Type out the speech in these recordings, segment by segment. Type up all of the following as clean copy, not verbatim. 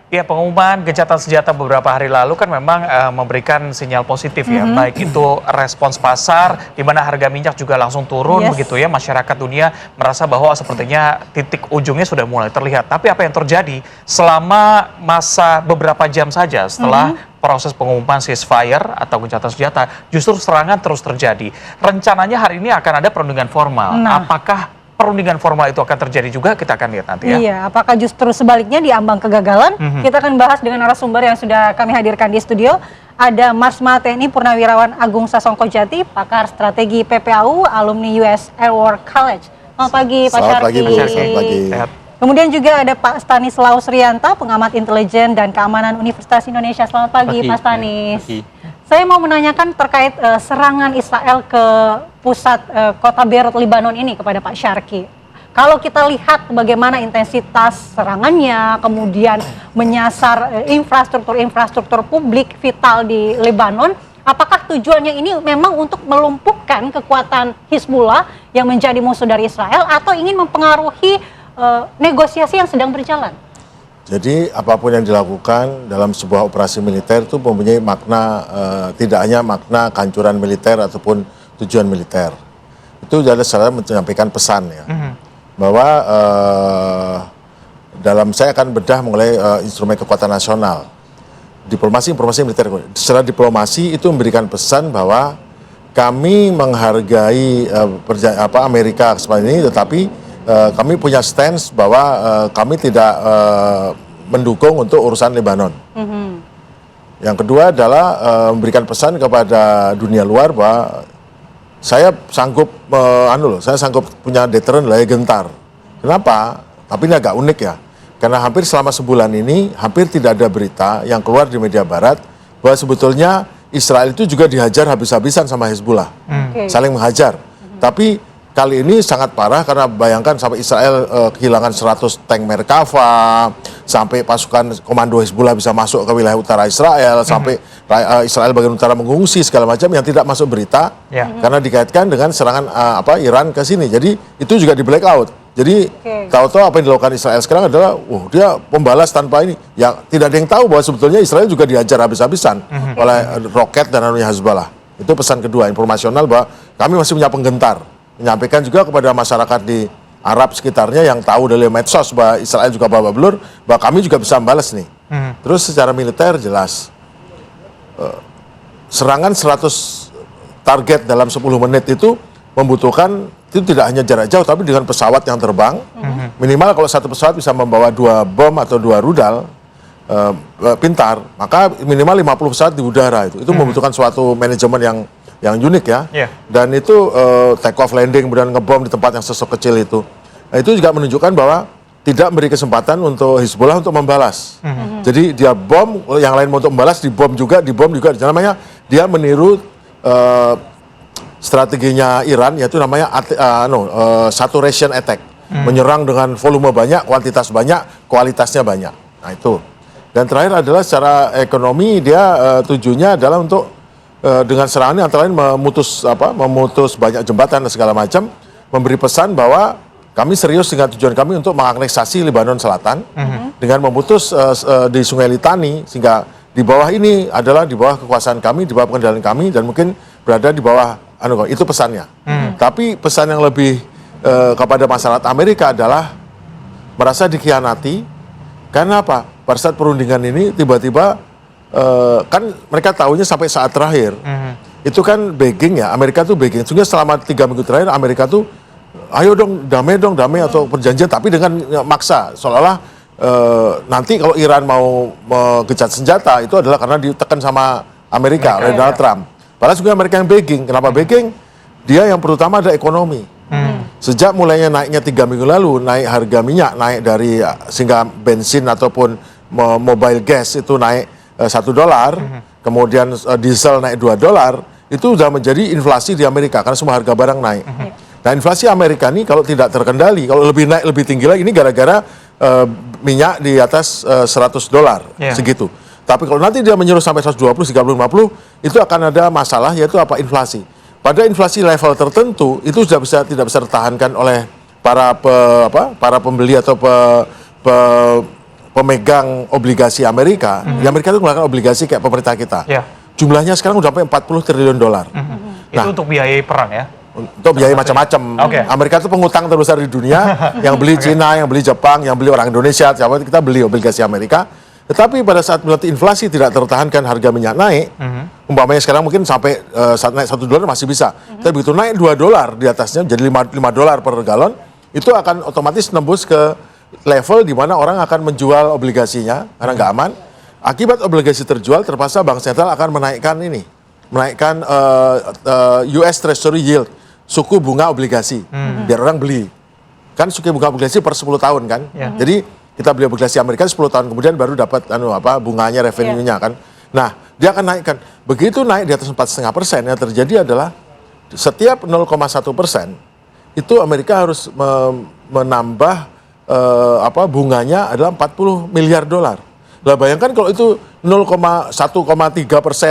Ya, pengumuman gencatan senjata beberapa hari lalu kan memang memberikan sinyal positif ya, baik itu respons pasar, di mana harga minyak juga langsung turun begitu ya, masyarakat dunia merasa bahwa sepertinya titik ujungnya sudah mulai terlihat. Tapi apa yang terjadi selama masa beberapa jam saja setelah proses pengumuman ceasefire atau gencatan senjata, justru serangan terus terjadi. Rencananya hari ini akan ada perundingan formal. Apakah perundingan formal itu akan terjadi juga, kita akan lihat nanti ya. Iya, apakah justru sebaliknya diambang kegagalan? Kita akan bahas dengan narasumber yang sudah kami hadirkan di studio. Ada Marsma TNI Purnawirawan Agung Sasongko Jati, pakar strategi PPAU, alumni US Air War College. Selamat pagi Pak Syarki. Selamat pagi Bu, selamat pagi. Sehat. Kemudian juga ada Pak Stanislaus Rianta, pengamat intelijen dan keamanan Universitas Indonesia. Selamat pagi Pak Stanis. Saya mau menanyakan terkait serangan Israel ke pusat kota Beirut, Lebanon ini kepada Pak Syarki. Kalau kita lihat bagaimana intensitas serangannya, kemudian menyasar infrastruktur publik vital di Lebanon, apakah tujuannya ini memang untuk melumpuhkan kekuatan Hizbullah yang menjadi musuh dari Israel atau ingin mempengaruhi negosiasi yang sedang berjalan? Jadi apapun yang dilakukan dalam sebuah operasi militer itu mempunyai makna, tidak hanya makna kehancuran militer ataupun tujuan militer. Itu adalah cara menyampaikan pesan ya, bahwa saya akan bedah mengenai instrumen kekuatan nasional. Diplomasi, informasi, militer. Secara diplomasi itu memberikan pesan bahwa kami menghargai Amerika kesempatan ini, tetapi kami punya stance bahwa kami tidak mendukung untuk urusan Lebanon. Yang kedua adalah memberikan pesan kepada dunia luar bahwa saya sanggup punya deterrent layar gentar. Kenapa? Tapi ini agak unik ya. Karena hampir selama sebulan ini hampir tidak ada berita yang keluar di media barat bahwa sebetulnya Israel itu juga dihajar habis-habisan sama Hizbullah. Saling menghajar. Tapi kali ini sangat parah karena bayangkan sampai Israel kehilangan 100 tank Merkava, sampai pasukan komando Hizbullah bisa masuk ke wilayah utara Israel, sampai Israel bagian utara mengungsi segala macam yang tidak masuk berita karena dikaitkan dengan serangan Iran ke sini. Jadi itu juga di blackout. Jadi tahu-tahu apa yang dilakukan Israel sekarang adalah dia pembalas tanpa ini. Ya tidak ada yang tahu bahwa sebetulnya Israel juga dihajar habis-habisan oleh roket dan anunya Hizbullah. Itu pesan kedua, informasional bahwa kami masih punya penggentar. Menyampaikan juga kepada masyarakat di Arab sekitarnya yang tahu dari medsos bahwa Israel juga babak belur, bahwa kami juga bisa membalas nih. Terus secara militer jelas, serangan 100 target dalam 10 menit itu membutuhkan, itu tidak hanya jarak jauh, tapi dengan pesawat yang terbang, minimal kalau satu pesawat bisa membawa 2 bom atau 2 rudal, pintar, maka minimal 50 pesawat di udara itu membutuhkan suatu manajemen yang unik ya, dan itu take off landing kemudian ngebom di tempat yang sesok kecil itu. Nah, itu juga menunjukkan bahwa tidak memberi kesempatan untuk Hizbullah untuk membalas. Jadi dia bom, yang lain untuk membalas dibom juga. Namanya dia meniru strateginya Iran, yaitu namanya saturation attack, menyerang dengan volume banyak, kuantitas banyak, kualitasnya banyak. Nah itu. Dan terakhir adalah secara ekonomi dia tujuannya adalah untuk dengan serangan ini antara lain memutus banyak jembatan dan segala macam, memberi pesan bahwa kami serius dengan tujuan kami untuk menganeksasi Lebanon Selatan dengan memutus di Sungai Litani, sehingga di bawah ini adalah di bawah kekuasaan kami, di bawah pengendalian kami, dan mungkin berada di bawah itu pesannya. Tapi pesan yang lebih kepada masyarakat Amerika adalah merasa dikhianati. Karena apa? Pada saat perundingan ini tiba-tiba kan mereka tahunya sampai saat terakhir itu kan begging ya, Amerika tuh begging. Sehingga selama 3 minggu terakhir Amerika tuh ayo dong damai atau perjanjian, tapi dengan maksa, seolah-olah nanti kalau Iran mau mengecat senjata itu adalah karena ditekan sama Amerika oleh Donald Trump. Padahal sebenarnya mereka yang begging. Kenapa begging? Dia yang terutama ada ekonomi. Sejak mulainya naiknya 3 minggu lalu, naik harga minyak, naik dari sehingga bensin ataupun mobile gas itu naik $1, kemudian diesel naik $2, itu sudah menjadi inflasi di Amerika karena semua harga barang naik. Nah, inflasi Amerika ini kalau tidak terkendali, kalau lebih naik lebih tinggi lagi, ini gara-gara minyak di atas $100 segitu. Tapi kalau nanti dia menyuruh sampai 120, 30, 50, itu akan ada masalah, yaitu inflasi. Pada inflasi level tertentu itu sudah tidak bisa tertahankan oleh para pembeli atau pemegang obligasi Amerika, di Amerika itu mengeluarkan obligasi kayak pemerintah kita. Ya. Jumlahnya sekarang udah sampai 40 triliun dolar. Itu untuk biayai perang ya? Untuk biaya macam-macam. Oke. Amerika itu pengutang terbesar di dunia, yang beli Cina, yang beli Jepang, yang beli orang Indonesia, siapa kita beli obligasi Amerika. Tetapi pada saat melihat inflasi tidak tertahankan, harga minyak naik, umpamanya sekarang mungkin sampai saat naik $1 masih bisa. Tapi begitu naik $2 di atasnya, jadi $5 per galon, itu akan otomatis nembus ke level di mana orang akan menjual obligasinya karena nggak aman. Akibat obligasi terjual, terpaksa bank sentral akan menaikkan US Treasury yield, suku bunga obligasi, biar orang beli. Kan suku bunga obligasi per 10 tahun kan. Jadi kita beli obligasi Amerika 10 tahun kemudian baru dapat bunganya, revenue-nya kan. Nah, dia akan naikkan. Begitu naik di atas 4,5%, yang terjadi adalah setiap 0,1% itu Amerika harus menambah bunganya adalah $40 miliar. Lah bayangkan kalau itu 0,1,3%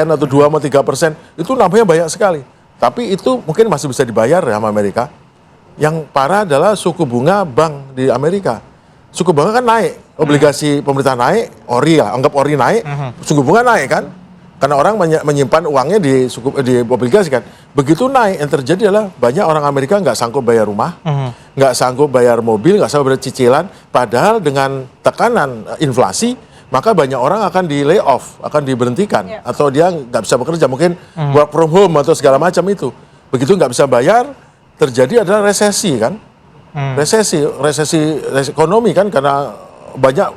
atau 2,3%, itu nambahnya banyak sekali. Tapi itu mungkin masih bisa dibayar ya sama Amerika. Yang parah adalah suku bunga bank di Amerika. Suku bunga kan naik, obligasi pemerintah naik, ori lah, anggap ori naik, suku bunga naik kan? Karena orang menyimpan uangnya di obligasi kan. Begitu naik, yang terjadi adalah banyak orang Amerika nggak sanggup bayar rumah, nggak sanggup bayar mobil, nggak sanggup bayar cicilan. Padahal dengan tekanan inflasi, maka banyak orang akan di lay off, akan diberhentikan, atau dia nggak bisa bekerja, mungkin work from home atau segala macam itu. Begitu nggak bisa bayar, terjadi adalah resesi kan, resesi ekonomi kan, karena banyak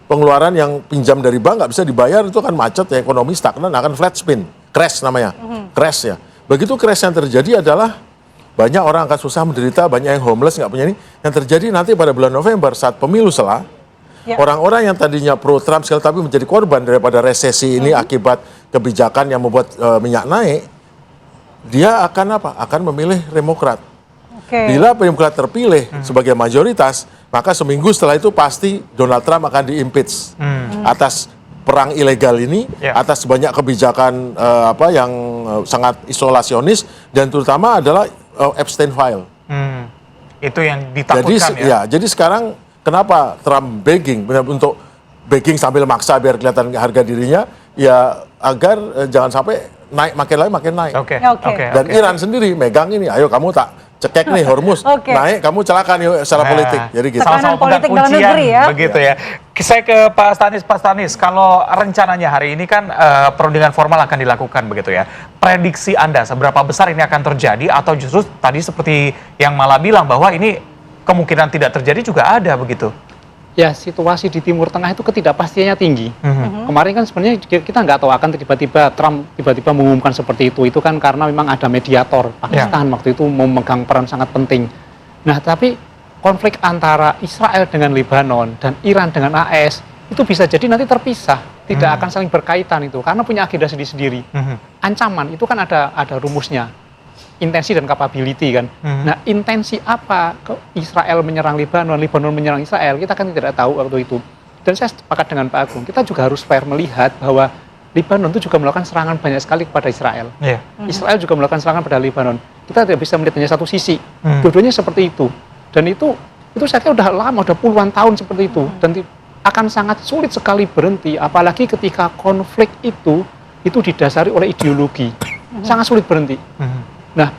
pengeluaran yang pinjam dari bank nggak bisa dibayar, itu akan macet ya, ekonomi stagnan, akan flat spin, crash namanya, crash ya. Begitu crash yang terjadi adalah banyak orang akan susah menderita, banyak yang homeless nggak punya ini. Yang terjadi nanti pada bulan November saat pemilu orang-orang yang tadinya pro Trump sekali tapi menjadi korban daripada resesi ini akibat kebijakan yang membuat minyak naik, dia akan apa? Akan memilih Demokrat. Bila Demokrat terpilih sebagai mayoritas, maka seminggu setelah itu pasti Donald Trump akan di-impeach atas perang ilegal ini, atas banyak kebijakan yang sangat isolasionis, dan terutama adalah Epstein file. Itu yang ditakutkan jadi sekarang kenapa Trump begging untuk begging sambil maksa biar kelihatan harga dirinya, ya agar jangan sampai naik makin naik. Dan Iran sendiri megang ini, ayo kamu tak cekek nih Hormuz, naik kamu celaka nih secara politik. Jadi gitu. Tekanan politik dalam negeri ya. Begitu ya. Saya ke Pak Stanis, kalau rencananya hari ini kan perundingan formal akan dilakukan begitu ya. Prediksi Anda seberapa besar ini akan terjadi, atau justru tadi seperti yang Mala bilang bahwa ini kemungkinan tidak terjadi juga ada begitu? Ya, situasi di Timur Tengah itu ketidakpastiannya tinggi. Kemarin kan sebenarnya kita nggak tahu akan tiba-tiba Trump tiba-tiba mengumumkan seperti itu. Itu kan karena memang ada mediator Pakistan waktu itu memegang peran sangat penting. Nah, tapi konflik antara Israel dengan Lebanon dan Iran dengan AS itu bisa jadi nanti terpisah, tidak akan saling berkaitan itu karena punya agenda sendiri-sendiri. Ancaman itu kan ada rumusnya. Intensi dan capability kan. Nah, intensi apa Israel menyerang Lebanon, Lebanon menyerang Israel, kita kan tidak tahu waktu itu. Dan saya sepakat dengan Pak Agung, kita juga harus fair melihat bahwa Lebanon itu juga melakukan serangan banyak sekali kepada Israel. Israel juga melakukan serangan pada Lebanon. Kita tidak bisa melihat hanya satu sisi. Dua-duanya seperti itu. Dan itu saya kira udah lama, udah puluhan tahun seperti itu. Dan akan sangat sulit sekali berhenti, apalagi ketika konflik itu didasari oleh ideologi. Sangat sulit berhenti. Nah,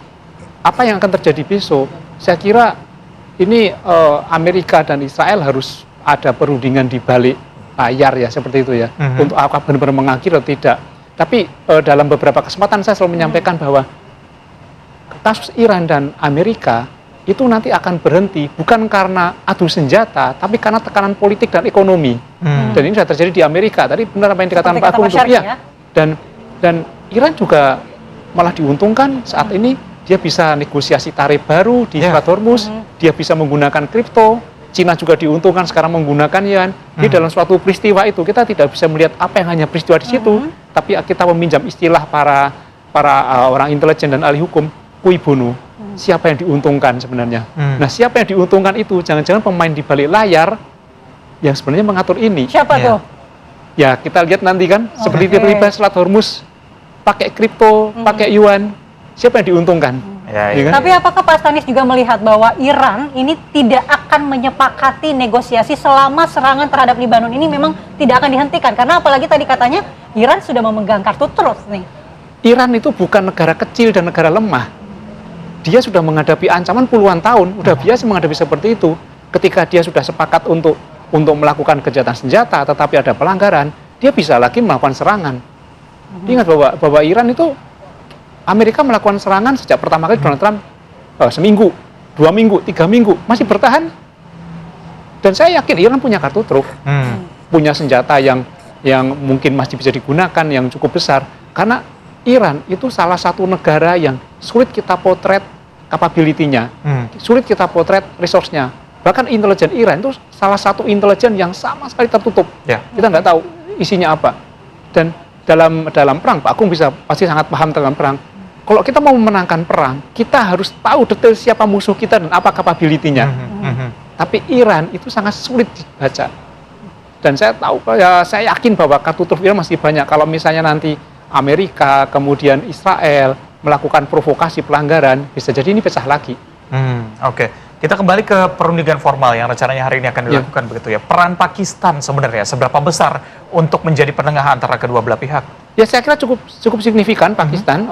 apa yang akan terjadi besok? Saya kira ini Amerika dan Israel harus ada perundingan di balik layar ya, seperti itu ya. Untuk apa benar-benar mengakhiri atau tidak. Tapi dalam beberapa kesempatan saya selalu menyampaikan bahwa kasus Iran dan Amerika itu nanti akan berhenti bukan karena adu senjata, tapi karena tekanan politik dan ekonomi. Dan ini sudah terjadi di Amerika. Tadi benar apa yang dikatakan Pak Agung, ya. Dan Iran juga malah diuntungkan saat ini, dia bisa negosiasi tarif baru di Strait Hormuz, dia bisa menggunakan kripto, Cina juga diuntungkan sekarang menggunakan yuan. Jadi dalam suatu peristiwa itu kita tidak bisa melihat apa yang hanya peristiwa di situ, tapi kita meminjam istilah para orang intelijen dan ahli hukum, cui bono, siapa yang diuntungkan sebenarnya. Nah, siapa yang diuntungkan itu jangan-jangan pemain di balik layar yang sebenarnya mengatur ini. Siapa tuh? Ya, kita lihat nanti kan, seperti tiba-tiba Strait Hormuz pakai kripto, pakai yuan, siapa yang diuntungkan? Ya, Iya kan? Tapi apakah Pak Stanis juga melihat bahwa Iran ini tidak akan menyepakati negosiasi selama serangan terhadap Libanon ini memang tidak akan dihentikan? Karena apalagi tadi katanya Iran sudah memegang kartu truf nih. Iran itu bukan negara kecil dan negara lemah. Dia sudah menghadapi ancaman puluhan tahun, udah biasa menghadapi seperti itu. Ketika dia sudah sepakat untuk melakukan kejahatan senjata, tetapi ada pelanggaran, dia bisa lagi melakukan serangan. Ingat bahwa Iran itu, Amerika melakukan serangan sejak pertama kali Donald Trump seminggu, 2 minggu, 3 minggu, masih bertahan. Dan saya yakin Iran punya kartu truf, punya senjata yang mungkin masih bisa digunakan, yang cukup besar. Karena Iran itu salah satu negara yang sulit kita potret capability-nya, sulit kita potret resource-nya. Bahkan intelijen Iran itu salah satu intelijen yang sama sekali tertutup. Ya. Kita nggak tahu isinya apa. Dan dalam perang, Pak Agung pasti sangat paham dalam perang. Kalau kita mau memenangkan perang, kita harus tahu detail siapa musuh kita dan apa capability-nya. Tapi Iran itu sangat sulit dibaca. Dan saya tahu, saya yakin bahwa kartu truf Iran masih banyak. Kalau misalnya nanti Amerika, kemudian Israel melakukan provokasi pelanggaran, bisa jadi ini pecah lagi. Oke. Kita kembali ke perundingan formal yang rencananya hari ini akan dilakukan begitu ya. Peran Pakistan sebenarnya seberapa besar untuk menjadi penengah antara kedua belah pihak? Ya saya kira cukup signifikan Pakistan.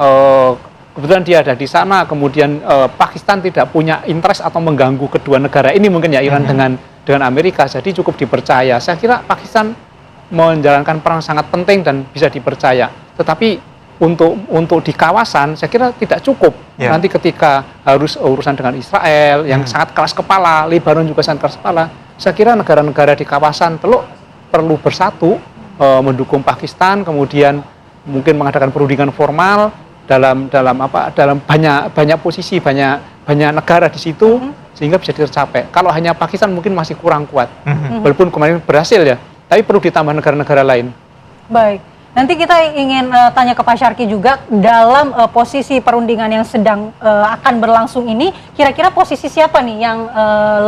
Kebetulan dia ada di sana, kemudian Pakistan tidak punya interest atau mengganggu kedua negara ini mungkin ya, Iran dengan Amerika, jadi cukup dipercaya. Saya kira Pakistan menjalankan peran sangat penting dan bisa dipercaya. Tetapi untuk di kawasan saya kira tidak cukup. Nanti ketika harus urusan dengan Israel yang sangat keras kepala, Lebanon juga sangat keras kepala, saya kira negara-negara di kawasan perlu bersatu mendukung Pakistan, kemudian mungkin mengadakan perundingan formal dalam banyak posisi, banyak negara di situ, sehingga bisa tercapai. Kalau hanya Pakistan mungkin masih kurang kuat, walaupun kemarin berhasil ya, tapi perlu ditambah negara-negara lain. Baik, nanti kita ingin tanya ke Pak Syarki juga, dalam posisi perundingan yang sedang akan berlangsung ini, kira-kira posisi siapa nih yang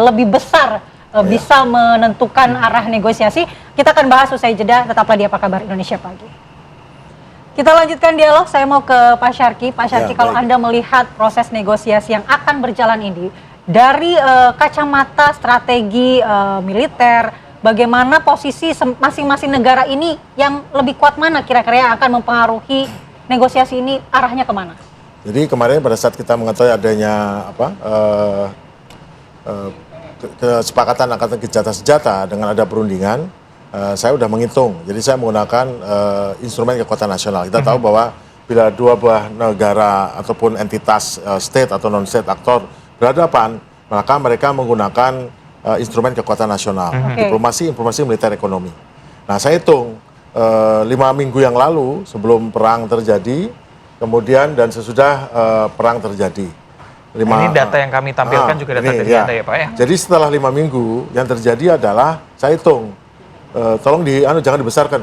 lebih besar bisa menentukan arah negosiasi? Kita akan bahas usai jeda, tetaplah di Apa Kabar Indonesia Pagi. Kita lanjutkan dialog, saya mau ke Pak Syarki. Pak Syarki, kalau Anda melihat proses negosiasi yang akan berjalan ini, dari kacamata strategi militer, bagaimana posisi masing-masing negara ini yang lebih kuat mana kira-kira yang akan mempengaruhi negosiasi ini arahnya kemana? Jadi kemarin pada saat kita mengetahui adanya kesepakatan angkatan gencatan senjata dengan ada perundingan, saya sudah menghitung. Jadi saya menggunakan instrumen kekuatan nasional. Kita tahu bahwa bila dua buah negara ataupun entitas state atau non-state aktor berhadapan, maka mereka menggunakan instrumen kekuatan nasional, diplomasi, informasi, militer, ekonomi. Nah, saya hitung 5 minggu yang lalu sebelum perang terjadi, kemudian dan sesudah perang terjadi. Ini data yang kami tampilkan juga data dari Anda ya Pak ya? Jadi setelah 5 minggu yang terjadi adalah saya hitung, tolong jangan dibesarkan,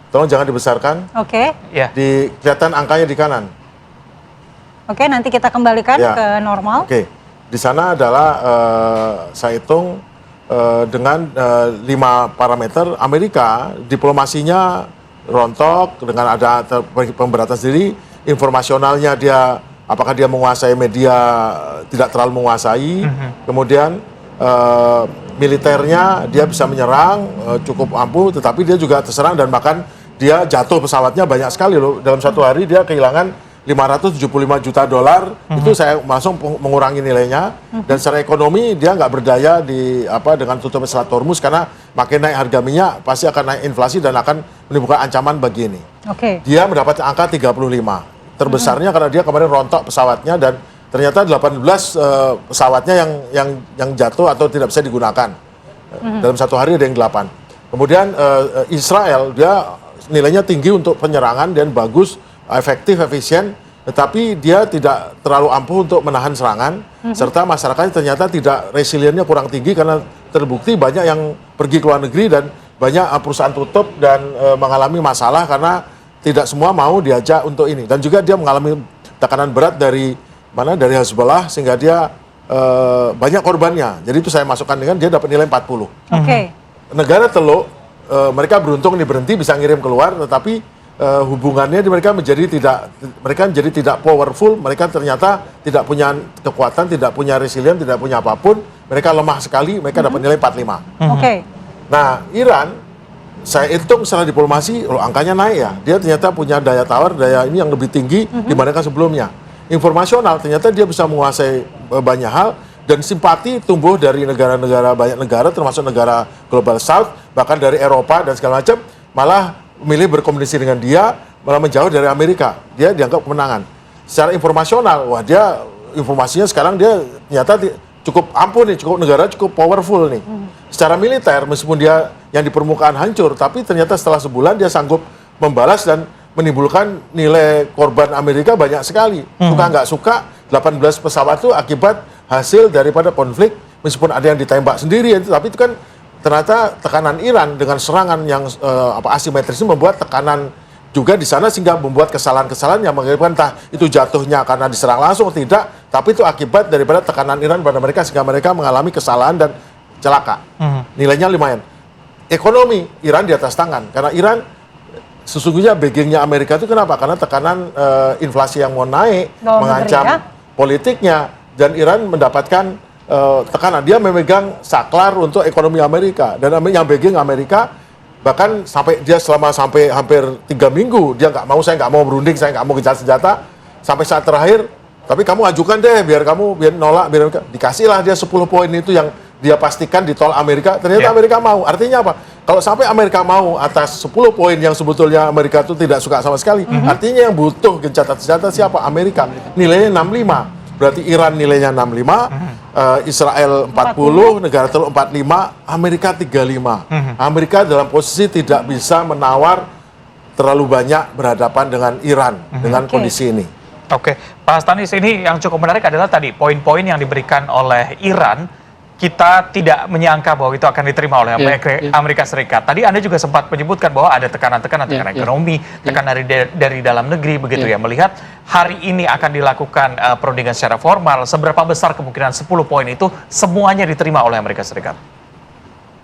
tolong jangan dibesarkan. Oke. Ya. Kelihatan angkanya di kanan. Oke, nanti kita kembalikan ke normal. Oke. Di sana adalah saya hitung dengan 5 parameter. Amerika diplomasinya rontok dengan ada pemberatan sendiri, informasionalnya dia apakah dia menguasai media, tidak terlalu menguasai, kemudian militernya dia bisa menyerang cukup ampuh, tetapi dia juga terserang dan bahkan dia jatuh pesawatnya banyak sekali loh. Dalam satu hari dia kehilangan 575 juta dolar, itu saya langsung mengurangi nilainya. Dan secara ekonomi dia nggak berdaya dengan tutup Selat Hormuz, karena makin naik harga minyak pasti akan naik inflasi dan akan menimbulkan ancaman bagi ini. Dia mendapat angka 35, terbesarnya karena dia kemarin rontok pesawatnya dan ternyata 18 pesawatnya yang jatuh atau tidak bisa digunakan. Dalam satu hari ada yang 8. Kemudian Israel dia nilainya tinggi untuk penyerangan dan bagus, efektif, efisien, tetapi dia tidak terlalu ampuh untuk menahan serangan, serta masyarakatnya ternyata tidak, resiliennya kurang tinggi karena terbukti banyak yang pergi ke luar negeri dan banyak perusahaan tutup dan mengalami masalah karena tidak semua mau diajak untuk ini. Dan juga dia mengalami tekanan berat dari Hezbollah sehingga dia banyak korbannya. Jadi itu saya masukkan dengan dia dapat nilai 40. Negara Teluk, mereka beruntung ini berhenti bisa ngirim keluar, tetapi hubungannya mereka menjadi tidak powerful, mereka ternyata tidak punya kekuatan, tidak punya resilient, tidak punya apapun, mereka lemah sekali, mereka dapat nilai 45. Oke. Nah, Iran saya hitung secara diplomasi, angkanya naik ya. Dia ternyata punya daya tawar, daya ini yang lebih tinggi dibandingkan sebelumnya. Informasional, ternyata dia bisa menguasai banyak hal, dan simpati tumbuh dari banyak negara, termasuk negara Global South, bahkan dari Eropa dan segala macam, malah memilih berkomunikasi dengan dia, malah menjauh dari Amerika. Dia dianggap kemenangan. Secara informasional, wah dia informasinya sekarang dia ternyata cukup ampuh nih, negara cukup powerful nih. Secara militer, meskipun dia yang di permukaan hancur, tapi ternyata setelah sebulan dia sanggup membalas dan menimbulkan nilai korban Amerika banyak sekali. Suka nggak suka, 18 pesawat itu akibat hasil daripada konflik, meskipun ada yang ditembak sendiri, tapi itu kan ternyata tekanan Iran dengan serangan yang asimetris ini membuat tekanan juga di sana, sehingga membuat kesalahan-kesalahan yang mengakibatkan entah itu jatuhnya karena diserang langsung atau tidak, tapi itu akibat daripada tekanan Iran pada mereka, sehingga mereka mengalami kesalahan dan celaka. Nilainya lumayan. Ekonomi Iran di atas tangan, karena Iran sesungguhnya backingnya Amerika itu kenapa? Karena tekanan inflasi yang mau naik, mengancam politiknya, dan Iran mendapatkan tekanan. Dia memegang saklar untuk ekonomi Amerika, dan yang backing Amerika, bahkan sampai hampir 3 minggu dia saya nggak mau berunding, saya nggak mau gencatan senjata, sampai saat terakhir, tapi kamu ajukan deh biar nolak, dikasihlah dia 10 poin itu yang dia pastikan ditolak Amerika. Ternyata Amerika mau. Artinya apa? Kalau sampai Amerika mau atas 10 poin yang sebetulnya Amerika itu tidak suka sama sekali, artinya yang butuh gencatan senjata siapa? Amerika. Nilainya 65. Berarti Iran nilainya 65, Israel 40, negara teluk 45, Amerika 35. Amerika dalam posisi tidak bisa menawar terlalu banyak berhadapan dengan Iran dengan kondisi ini. Oke, Pak Stanis, ini yang cukup menarik adalah tadi poin-poin yang diberikan oleh Iran. Kita tidak menyangka bahwa itu akan diterima oleh Amerika Serikat. Tadi Anda juga sempat menyebutkan bahwa ada tekanan ekonomi, tekanan dari dalam negeri, begitu ya. Melihat hari ini akan dilakukan perundingan secara formal, seberapa besar kemungkinan 10 poin itu semuanya diterima oleh Amerika Serikat?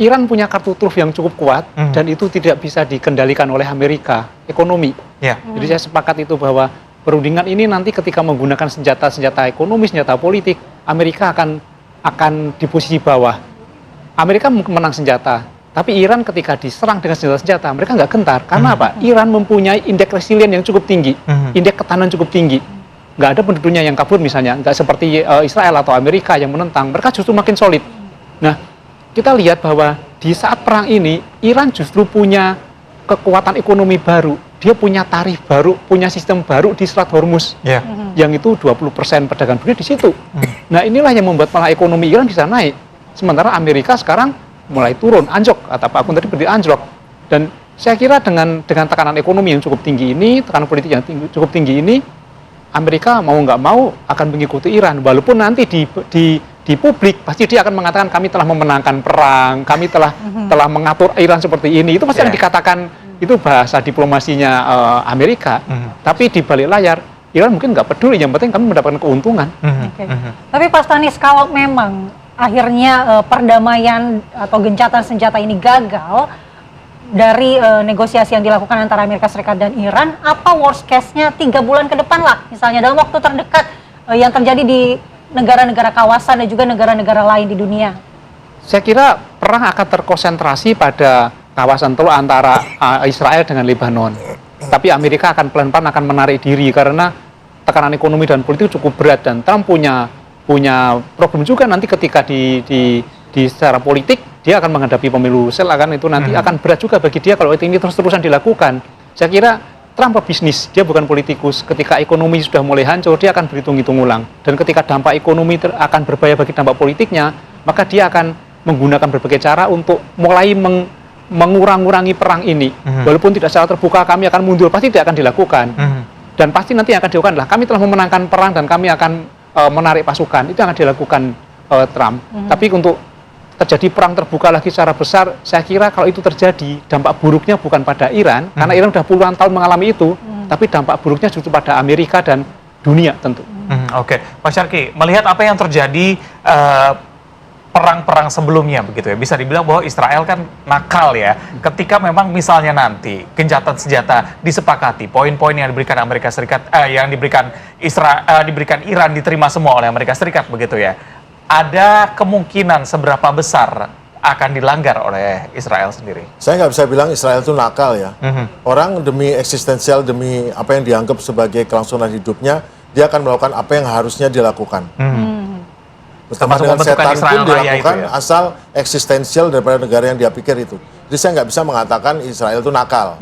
Iran punya kartu truf yang cukup kuat, dan itu tidak bisa dikendalikan oleh Amerika, ekonomi. Jadi saya sepakat itu bahwa perundingan ini nanti ketika menggunakan senjata ekonomi, senjata politik, Amerika akan di posisi bawah. Amerika menang senjata, tapi Iran ketika diserang dengan senjata mereka nggak gentar. Karena apa? Iran mempunyai indeks resilient yang cukup tinggi, indeks ketahanan cukup tinggi. Nggak ada penduduknya yang kabur misalnya, nggak seperti Israel atau Amerika yang menentang. Mereka justru makin solid. Nah, kita lihat bahwa di saat perang ini, Iran justru punya kekuatan ekonomi baru. Dia punya tarif baru, punya sistem baru di Selat Hormuz, yang itu 20% perdagangan dunia di situ. Nah, inilah yang membuat malah ekonomi Iran bisa naik. Sementara Amerika sekarang mulai turun, anjlok, kata Pak Akun tadi berdiri anjlok. Dan saya kira dengan tekanan ekonomi yang cukup tinggi ini, tekanan politik yang cukup tinggi ini, Amerika mau nggak mau akan mengikuti Iran. Walaupun nanti di publik pasti dia akan mengatakan kami telah memenangkan perang, kami telah mengatur Iran seperti ini. Itu pasti akan dikatakan, itu bahasa diplomasinya Amerika. Tapi di balik layar Iran mungkin nggak peduli, yang penting kami mendapatkan keuntungan. Tapi Pak Stanis, kalau memang akhirnya perdamaian atau gencatan senjata ini gagal dari negosiasi yang dilakukan antara Amerika Serikat dan Iran, apa worst case-nya 3 bulan ke depan lah, misalnya dalam waktu terdekat yang terjadi di negara-negara kawasan dan juga negara-negara lain di dunia? Saya kira perang akan terkonsentrasi pada kawasan teluk antara Israel dengan Lebanon. Tapi Amerika akan pelan-pelan akan menarik diri karena tekanan ekonomi dan politik cukup berat, dan Trump punya problem juga nanti ketika di secara politik dia akan menghadapi pemilu akan itu nanti akan berat juga bagi dia kalau ini terus-terusan dilakukan. Saya kira Trump pebisnis, dia bukan politikus. Ketika ekonomi sudah mulai hancur, dia akan berhitung-hitung ulang. Dan ketika dampak ekonomi akan berbahaya bagi dampak politiknya, maka dia akan menggunakan berbagai cara untuk mulai mengurangi perang ini. Walaupun tidak secara terbuka kami akan mundur, pasti tidak akan dilakukan. Dan pasti nanti yang akan dilakukan adalah kami telah memenangkan perang dan kami akan menarik pasukan. Itu yang akan dilakukan Trump. Tapi untuk terjadi perang terbuka lagi secara besar, saya kira kalau itu terjadi, dampak buruknya bukan pada Iran, karena Iran sudah puluhan tahun mengalami itu, tapi dampak buruknya justru pada Amerika dan dunia tentu. Oke, Pak Syarki, melihat apa yang terjadi perang-perang sebelumnya begitu ya. Bisa dibilang bahwa Israel kan nakal ya. Ketika memang misalnya nanti gencatan senjata disepakati, poin-poin yang diberikan Amerika Serikat, yang diberikan diberikan Iran diterima semua oleh Amerika Serikat begitu ya. Ada kemungkinan seberapa besar akan dilanggar oleh Israel sendiri? Saya nggak bisa bilang Israel itu nakal ya. Orang demi eksistensial, demi apa yang dianggap sebagai kelangsungan hidupnya, dia akan melakukan apa yang harusnya dilakukan. Bersama dengan setan pun dilakukan ya? Asal eksistensial daripada negara yang dia pikir itu. Jadi saya nggak bisa mengatakan Israel itu nakal.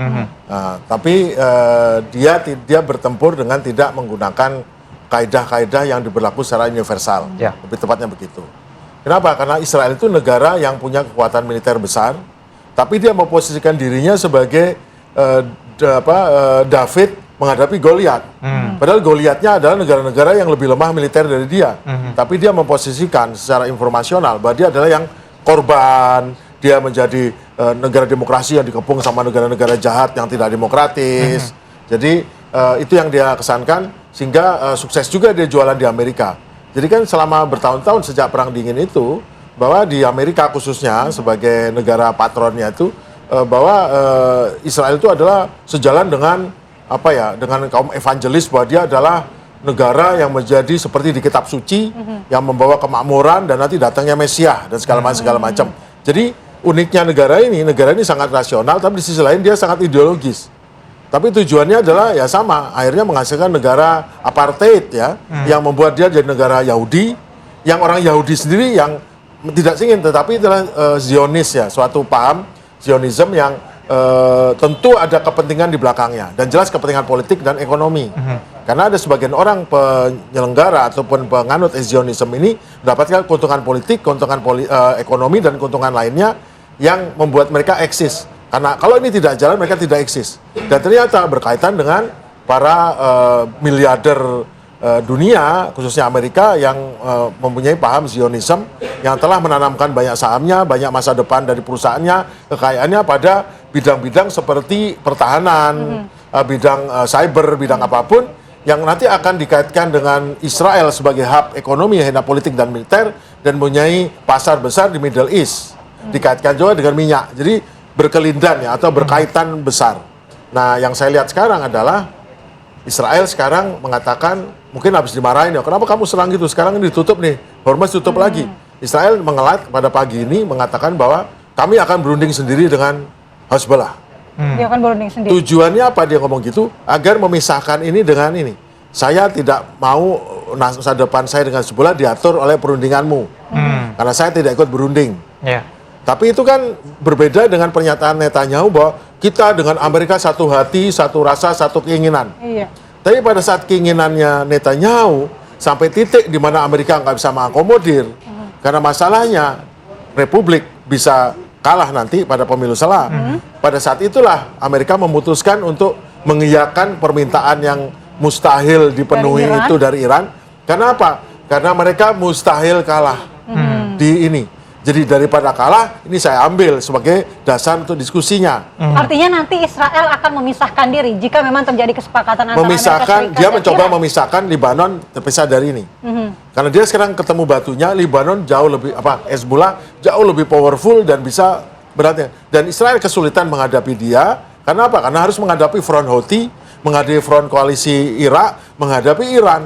Tapi dia bertempur dengan tidak menggunakan kaidah-kaidah yang diberlaku secara universal. Lebih tepatnya begitu. Kenapa? Karena Israel itu negara yang punya kekuatan militer besar, tapi dia memposisikan dirinya sebagai David menghadapi Goliat. Padahal Goliatnya adalah negara-negara yang lebih lemah militer dari dia. Tapi dia memposisikan secara informasional bahwa dia adalah yang korban, dia menjadi negara demokrasi yang dikepung sama negara-negara jahat yang tidak demokratis. Jadi itu yang dia kesankan, sehingga sukses juga dia jualan di Amerika. Jadi kan selama bertahun-tahun sejak Perang Dingin itu, bahwa di Amerika khususnya sebagai negara patronnya itu, bahwa Israel itu adalah sejalan dengan dengan kaum evangelis, bahwa dia adalah negara yang menjadi seperti di kitab suci, yang membawa kemakmuran dan nanti datangnya Mesias dan segala macam. Jadi uniknya negara ini sangat rasional, tapi di sisi lain dia sangat ideologis. Tapi tujuannya adalah ya sama, akhirnya menghasilkan negara apartheid ya, yang membuat dia jadi negara Yahudi, yang orang Yahudi sendiri yang tidak ingin, tetapi adalah Zionis ya, suatu paham Zionism yang tentu ada kepentingan di belakangnya, dan jelas kepentingan politik dan ekonomi. Karena ada sebagian orang penyelenggara ataupun penganut Zionism ini mendapatkan keuntungan politik, keuntungan ekonomi, dan keuntungan lainnya yang membuat mereka eksis. Karena kalau ini tidak jalan, mereka tidak eksis. Dan ternyata berkaitan dengan para miliarder dunia, khususnya Amerika, yang mempunyai paham Zionism, yang telah menanamkan banyak sahamnya, banyak masa depan dari perusahaannya, kekayaannya pada bidang-bidang seperti pertahanan, bidang cyber, bidang apapun, yang nanti akan dikaitkan dengan Israel sebagai hub ekonomi, hub politik dan militer, dan mempunyai pasar besar di Middle East. Dikaitkan juga dengan minyak. Jadi berkelindan ya, atau berkaitan besar. Nah, yang saya lihat sekarang adalah Israel sekarang mengatakan, mungkin habis dimarahin ya, kenapa kamu serang gitu, sekarang ini ditutup nih, Hormuz tutup lagi. Israel mengelat pada pagi ini mengatakan bahwa kami akan berunding sendiri dengan Hezbollah. Dia akan berunding sendiri. Tujuannya apa dia ngomong gitu? Agar memisahkan ini dengan ini. Saya tidak mau masa depan saya dengan Hezbollah diatur oleh perundinganmu. Karena saya tidak ikut berunding. Tapi itu kan berbeda dengan pernyataan Netanyahu bahwa kita dengan Amerika satu hati, satu rasa, satu keinginan. Tapi pada saat keinginannya Netanyahu sampai titik di mana Amerika nggak bisa mengakomodir, karena masalahnya Republik bisa kalah nanti pada pemilu sela. Pada saat itulah Amerika memutuskan untuk mengiyakan permintaan yang mustahil dipenuhi itu dari Iran. Karena apa? Karena mereka mustahil kalah di ini. Jadi daripada kalah, ini saya ambil sebagai dasar untuk diskusinya. Artinya nanti Israel akan memisahkan diri jika memang terjadi kesepakatan antara memisahkan, dia mencoba memisahkan Lebanon terpisah dari ini. Karena dia sekarang ketemu batunya, Lebanon jauh lebih Hezbollah jauh lebih powerful dan bisa beratnya. Dan Israel kesulitan menghadapi dia. Karena apa? Karena harus menghadapi front Houthi, menghadapi front koalisi Irak, menghadapi Iran.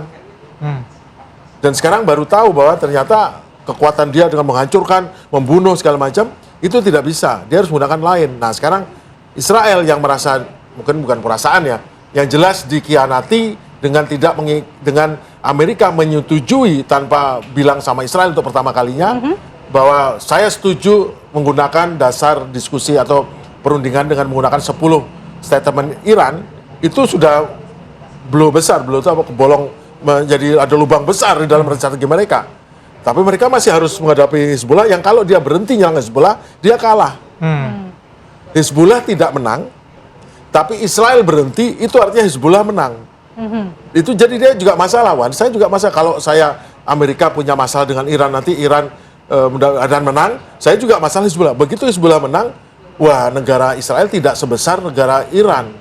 Dan sekarang baru tahu bahwa ternyata kekuatan dia dengan menghancurkan, membunuh segala macam, itu tidak bisa. Dia harus menggunakan lain. Nah, sekarang Israel yang merasa, mungkin bukan perasaan ya, yang jelas dikhianati dengan dengan Amerika menyetujui tanpa bilang sama Israel untuk pertama kalinya, bahwa saya setuju menggunakan dasar diskusi atau perundingan dengan menggunakan 10 statement Iran, itu sudah blow besar, blow itu kebolong, menjadi ada lubang besar di dalam strategi mereka. Tapi mereka masih harus menghadapi Hezbollah yang kalau dia berhenti nyerang Hezbollah, dia kalah. Hezbollah tidak menang, tapi Israel berhenti, itu artinya Hezbollah menang. Itu jadi dia juga masalah, Wan. Saya juga masalah, kalau saya Amerika punya masalah dengan Iran, nanti Iran dan menang, saya juga masalah Hezbollah. Begitu Hezbollah menang, wah, negara Israel tidak sebesar negara Iran.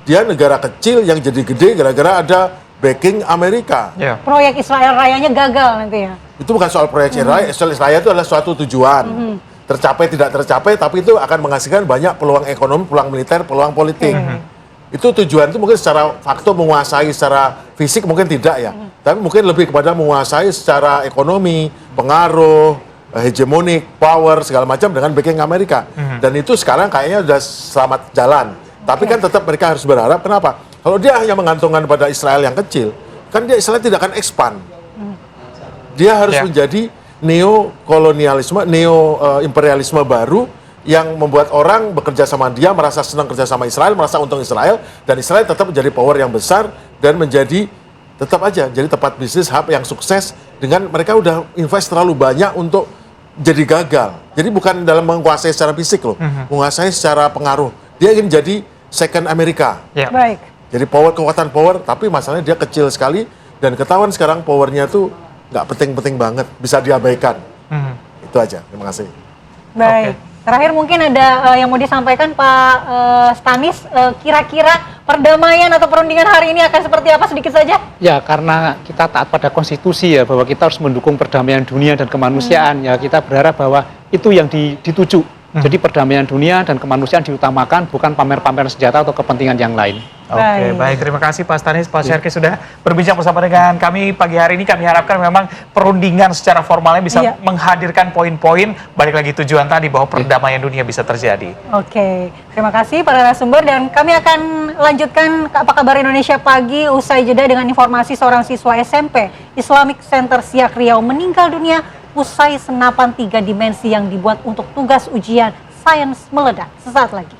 Dia negara kecil yang jadi gede gara-gara ada backing Amerika. Proyek Israel Rayanya gagal nanti ya. Itu bukan soal proyeksi Israel itu adalah suatu tujuan. Tercapai tidak tercapai, tapi itu akan menghasilkan banyak peluang ekonomi, peluang militer, peluang politik. Itu tujuan itu mungkin secara fakto menguasai secara fisik mungkin tidak ya. Tapi mungkin lebih kepada menguasai secara ekonomi, pengaruh, hegemonik, power, segala macam dengan backing Amerika. Dan itu sekarang kayaknya sudah selamat jalan. Tapi kan tetap mereka harus berharap, kenapa? Kalau dia hanya menggantungkan pada Israel yang kecil, kan dia Israel tidak akan expand. Dia harus menjadi neo-kolonialisme, neo-imperialisme baru yang membuat orang bekerja sama dia, merasa senang kerja sama Israel, merasa untung Israel, dan Israel tetap menjadi power yang besar dan menjadi tetap aja jadi tempat bisnis hub yang sukses dengan mereka udah invest terlalu banyak untuk jadi gagal. Jadi bukan dalam menguasai secara fisik loh, menguasai secara pengaruh. Dia ingin jadi second Amerika. Baik. Jadi kekuatan power, tapi masalahnya dia kecil sekali dan ketahuan sekarang powernya tuh nggak penting-penting banget, bisa diabaikan. Itu aja, terima kasih. Baik. Terakhir mungkin ada yang mau disampaikan Pak Stanis, kira-kira perdamaian atau perundingan hari ini akan seperti apa sedikit saja? Ya, karena kita taat pada konstitusi ya, bahwa kita harus mendukung perdamaian dunia dan kemanusiaan. Ya, kita berharap bahwa itu yang dituju. Jadi perdamaian dunia dan kemanusiaan diutamakan, bukan pamer-pamer senjata atau kepentingan yang lain. Oke, baik. Terima kasih Pak Stanis, Pak Syarki sudah berbincang bersama dengan kami pagi hari ini. Kami harapkan memang perundingan secara formalnya bisa menghadirkan poin-poin, balik lagi tujuan tadi bahwa perdamaian dunia bisa terjadi. Oke, terima kasih para narasumber dan kami akan lanjutkan Apa Kabar Indonesia Pagi usai jeda dengan informasi seorang siswa SMP Islamic Center Siak Riau meninggal dunia usai senapan 3 dimensi yang dibuat untuk tugas ujian sains meledak. Sesaat lagi.